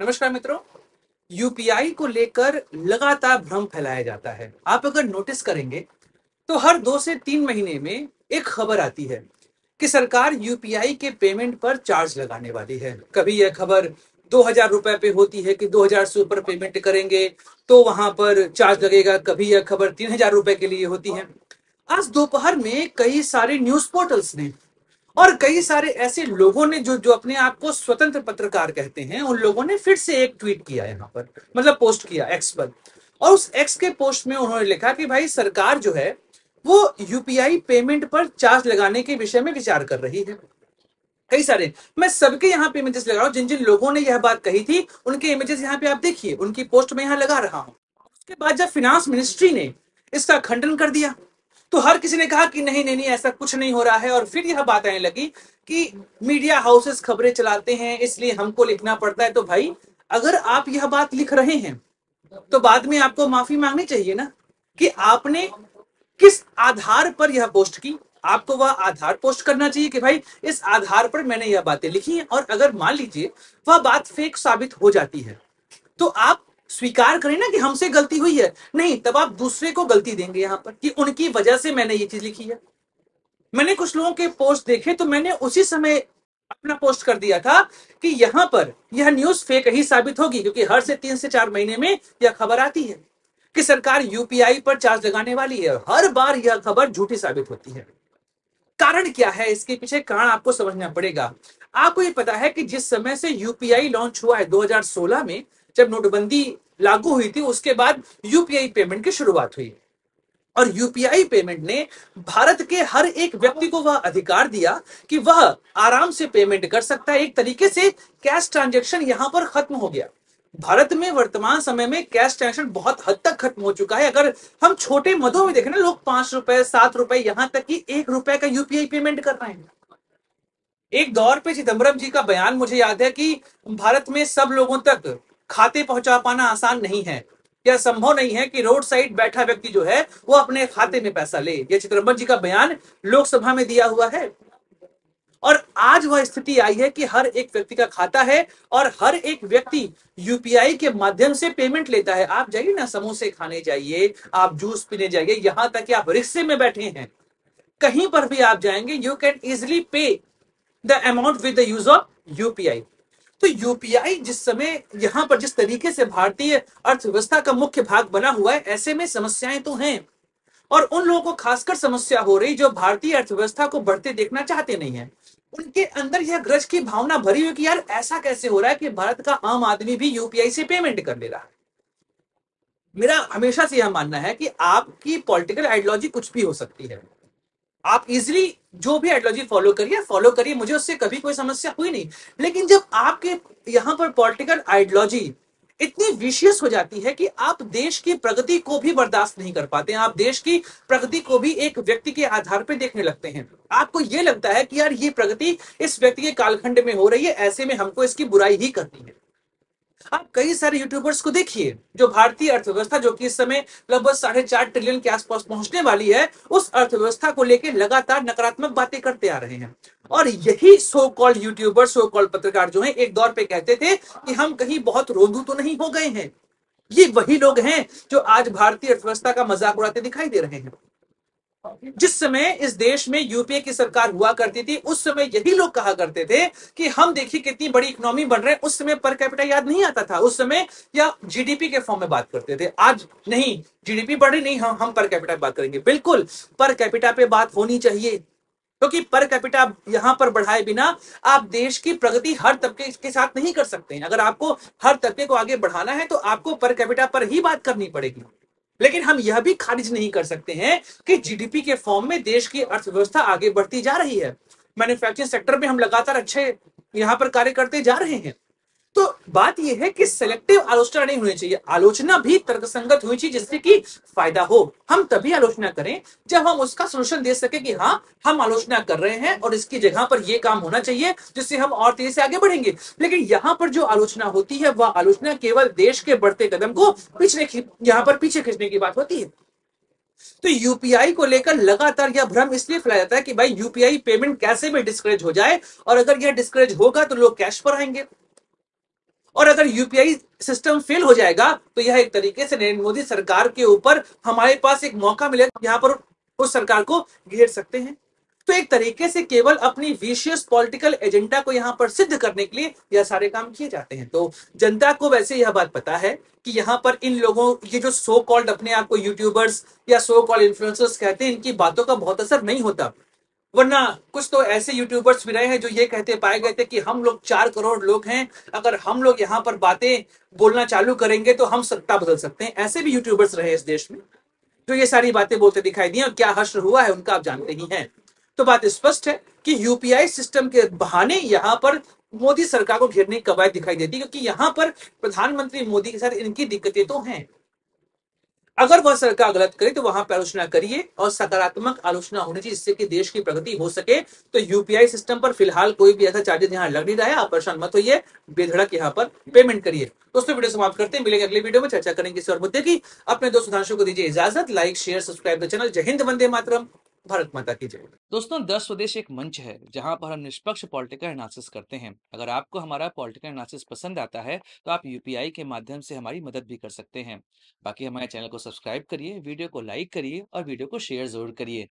नमस्कार मित्रों। यूपीआई को लेकर लगातार भ्रम फैलाया जाता है। आप अगर नोटिस करेंगे तो हर 2 से 3 महीने में एक खबर आती है कि सरकार यूपीआई के पेमेंट पर चार्ज लगाने वाली है। कभी यह खबर 2,000 रुपए पे होती है कि 2,000 से ऊपर पेमेंट करेंगे तो वहां पर चार्ज लगेगा। कभी यह खबर 3,000 रुपए के लिए होती है। आज दोपहर में कई सारे न्यूज पोर्टल्स ने और कई सारे ऐसे लोगों ने जो जो अपने आप को स्वतंत्र पत्रकार कहते हैं, उन लोगों ने फिर से एक ट्वीट किया यहाँ पर, मतलब पोस्ट किया एक्स पर। और उस एक्स के पोस्ट में उन्होंने लिखा कि भाई सरकार जो है वो यूपीआई पेमेंट पर चार्ज लगाने के विषय में विचार कर रही है। कई सारे, मैं सबके यहाँ पे इमेजेस लगा रहा हूँ। जिन जिन लोगों ने यह बात कही थी उनके इमेजेस यहाँ पे आप देखिए, उनकी पोस्ट में यहाँ लगा रहा हूँ। उसके बाद जब फिनांस मिनिस्ट्री ने इसका खंडन कर दिया तो हर किसी ने कहा कि नहीं नहीं नहीं, ऐसा कुछ नहीं हो रहा है। और फिर यह बात आने लगी कि मीडिया हाउसेस खबरें चलाते हैं इसलिए हमको लिखना पड़ता है। तो भाई अगर आप यह बात लिख रहे हैं तो बाद में आपको माफी मांगनी चाहिए ना कि आपने किस आधार पर यह पोस्ट की। आपको वह आधार पोस्ट करना चाहिए कि भाई इस आधार पर मैंने यह बातें लिखी हैं। और अगर मान लीजिए वह बात फेक साबित हो जाती है तो आप स्वीकार करें ना कि हमसे गलती हुई है। नहीं, तब आप दूसरे को गलती देंगे यहां पर कि उनकी वजह से मैंने ये चीज लिखी है। मैंने कुछ लोगों के पोस्ट देखे तो मैंने उसी समय अपना पोस्ट कर दिया था कि यहां पर यह न्यूज फेक ही साबित होगी, क्योंकि हर से 3 से 4 महीने में यह खबर आती है कि सरकार यूपीआई पर चार्ज लगाने वाली है। हर बार यह खबर झूठी साबित होती है। कारण क्या है इसके पीछे? कारण आपको समझना पड़ेगा। आपको ये पता है कि जिस समय से यूपीआई लॉन्च हुआ है 2016 में, जब नोटबंदी लागू हुई थी, उसके बाद यूपीआई पेमेंट की शुरुआत हुई। और यूपीआई पेमेंट ने भारत के हर एक व्यक्ति को वह अधिकार दिया कि वह आराम से पेमेंट कर सकता है। एक तरीके से कैश ट्रांजैक्शन यहां पर खत्म हो गया। भारत में वर्तमान समय में कैश ट्रांजैक्शन बहुत हद तक खत्म हो चुका है। अगर हम छोटे मदों में देखें ना, लोग 5 रुपए 7 रुपए यहां तक कि 1 रुपए का यूपीआई पेमेंट कर रहे हैं। एक दौर पे चिदम्बरम जी का बयान मुझे याद है कि भारत में सब लोगों तक खाते पहुंचा पाना आसान नहीं है। यह संभव नहीं है कि रोड साइड बैठा व्यक्ति जो है वो अपने खाते में पैसा ले। यह चिदम्बरम जी का बयान लोकसभा में दिया हुआ है। और आज वह स्थिति आई है कि हर एक व्यक्ति का खाता है और हर एक व्यक्ति यूपीआई के माध्यम से पेमेंट लेता है। आप जाइए ना, समोसे खाने जाइए, आप जूस पीने जाइए, यहां तक कि आप रिक्शे में बैठे हैं, कहीं पर भी आप जाएंगे, यू कैन इजिली पे the amount with the use of UPI. तो यूपीआई जिस समय यहां पर जिस तरीके से भारतीय अर्थव्यवस्था का मुख्य भाग बना हुआ है, ऐसे में समस्याएं तो हैं। और उन लोगों को खासकर समस्या हो रही जो भारतीय अर्थव्यवस्था को बढ़ते देखना चाहते नहीं है। उनके अंदर यह ग्रज की भावना भरी हुई कि यार ऐसा कैसे हो रहा है कि भारत का आम आदमी भी यूपीआई से पेमेंट कर ले रहा है। मेरा हमेशा से यह मानना है कि आपकी पॉलिटिकल आइडियोलॉजी कुछ भी हो सकती है, आप इजिली जो भी आइडियोलॉजी फॉलो करिए, मुझे उससे कभी कोई समस्या हुई नहीं। लेकिन जब आपके यहां पर पॉलिटिकल आइडियोलॉजी इतनी विशियस हो जाती है कि आप देश की प्रगति को भी बर्दाश्त नहीं कर पाते हैं, आप देश की प्रगति को भी एक व्यक्ति के आधार पर देखने लगते हैं। आपको यह लगता है कि यार ये प्रगति इस व्यक्ति के कालखंड में हो रही है, ऐसे में हमको इसकी बुराई ही करनी है। आप कई सारे यूट्यूबर्स को देखिए जो भारतीय अर्थव्यवस्था, जो कि इस समय लगभग 4.5 ट्रिलियन के आसपास पहुंचने वाली है, उस अर्थव्यवस्था को लेकर लगातार नकारात्मक बातें करते आ रहे हैं। और यही so called YouTuber, so called पत्रकार जो हैं, एक दौर पे कहते थे कि हम कहीं बहुत रोंदू तो नहीं हो गए हैं। ये वही लोग हैं जो आज भारतीय अर्थव्यवस्था का मजाक उड़ाते दिखाई दे रहे हैं। जिस समय इस देश में यूपीए की सरकार हुआ करती थी, उस समय यही लोग कहा करते थे कि हम देखिए कितनी बड़ी इकोनॉमी बन रहे हैं। उस समय पर कैपिटा याद नहीं आता था, उस समय या जीडीपी के फॉर्म में बात करते थे। आज नहीं, जीडीपी बढ़ी नहीं, हम पर कैपिटा बात करेंगे। बिल्कुल पर कैपिटा पे बात होनी चाहिए, क्योंकि पर कैपिटा यहां पर बढ़ाए बिना आप देश की प्रगति हर तबके के साथ नहीं कर सकते हैं। अगर आपको हर तबके को आगे बढ़ाना है तो आपको पर कैपिटा पर ही बात करनी पड़ेगी। लेकिन हम यह भी खारिज नहीं कर सकते हैं कि जीडीपी के फॉर्म में देश की अर्थव्यवस्था आगे बढ़ती जा रही है। मैन्युफैक्चरिंग सेक्टर में हम लगातार अच्छे यहां पर कार्य करते जा रहे हैं। तो बात यह है कि सेलेक्टिव आलोचना नहीं होनी चाहिए, आलोचना भी तर्कसंगत होनी चाहिए जिससे कि फायदा हो। हम तभी आलोचना करें जब हम उसका सोल्यूशन दे सके कि हाँ हम आलोचना कर रहे हैं और इसकी जगह पर यह काम होना चाहिए जिससे हम और तेजी से आगे बढ़ेंगे। लेकिन यहां पर जो आलोचना होती है वह आलोचना केवल देश के बढ़ते कदम को यहां पर पीछे खींचने की बात होती है। तो यूपीआई को लेकर लगातार यह भ्रम इसलिए फैलाया जाता है कि भाई यूपीआई पेमेंट कैसे भी डिस्करेज हो जाए, और अगर यह डिस्करेज होगा तो लोग कैश पर आएंगे। और अगर यूपीआई सिस्टम फेल हो जाएगा तो यह एक तरीके से नरेंद्र मोदी सरकार के ऊपर हमारे पास एक मौका मिलेगा, यहाँ पर उस सरकार को घेर सकते हैं। तो एक तरीके से केवल अपनी विशियस पॉलिटिकल एजेंडा को यहां पर सिद्ध करने के लिए यह सारे काम किए जाते हैं। तो जनता को वैसे यह बात पता है कि यहां पर इन लोगों, ये जो सो कॉल्ड अपने आप को यूट्यूबर्स या सो कॉल्ड इन्फ्लुएंसर्स कहते हैं, इनकी बातों का बहुत असर नहीं होता। वरना कुछ तो ऐसे यूट्यूबर्स भी रहे हैं जो ये कहते पाए गए थे कि हम लोग 4 करोड़ लोग हैं, अगर हम लोग यहाँ पर बातें बोलना चालू करेंगे तो हम सत्ता बदल सकते हैं। ऐसे भी यूट्यूबर्स रहे इस देश में जो ये सारी बातें बोलते दिखाई दी, और क्या हश्र हुआ है उनका आप जानते ही हैं। तो बात स्पष्ट है कि यूपीआई सिस्टम के बहाने यहां पर मोदी सरकार को घेरने की कवायद दिखाई देती है, क्योंकि यहां पर प्रधानमंत्री मोदी के साथ इनकी दिक्कतें तो हैं। अगर वह सरकार गलत करे तो वहां पर आलोचना करिए, और सकारात्मक आलोचना होनी चाहिए जिससे कि देश की प्रगति हो सके। तो यूपीआई सिस्टम पर फिलहाल कोई भी ऐसा चार्जेस यहाँ लग नहीं रहा है, आप परेशान मत होइए, बेधड़क यहाँ पर पेमेंट करिए। दोस्तों वीडियो समाप्त करते हैं, मिलेंगे अगले वीडियो में, चर्चा करेंगे किसी और मुद्दे की। अपने दोस्त सुधांशु को दीजिए इजाजत। Like share subscribe the channel. जय हिंद, वंदे मातरम, भारत माता की जय। दोस्तों, दस स्वदेश एक मंच है जहां पर हम निष्पक्ष पॉलिटिकल एनालिसिस करते हैं। अगर आपको हमारा पॉलिटिकल एनालिसिस पसंद आता है तो आप यूपीआई के माध्यम से हमारी मदद भी कर सकते हैं। बाकी हमारे चैनल को सब्सक्राइब करिए, वीडियो को लाइक करिए और वीडियो को शेयर जरूर करिए।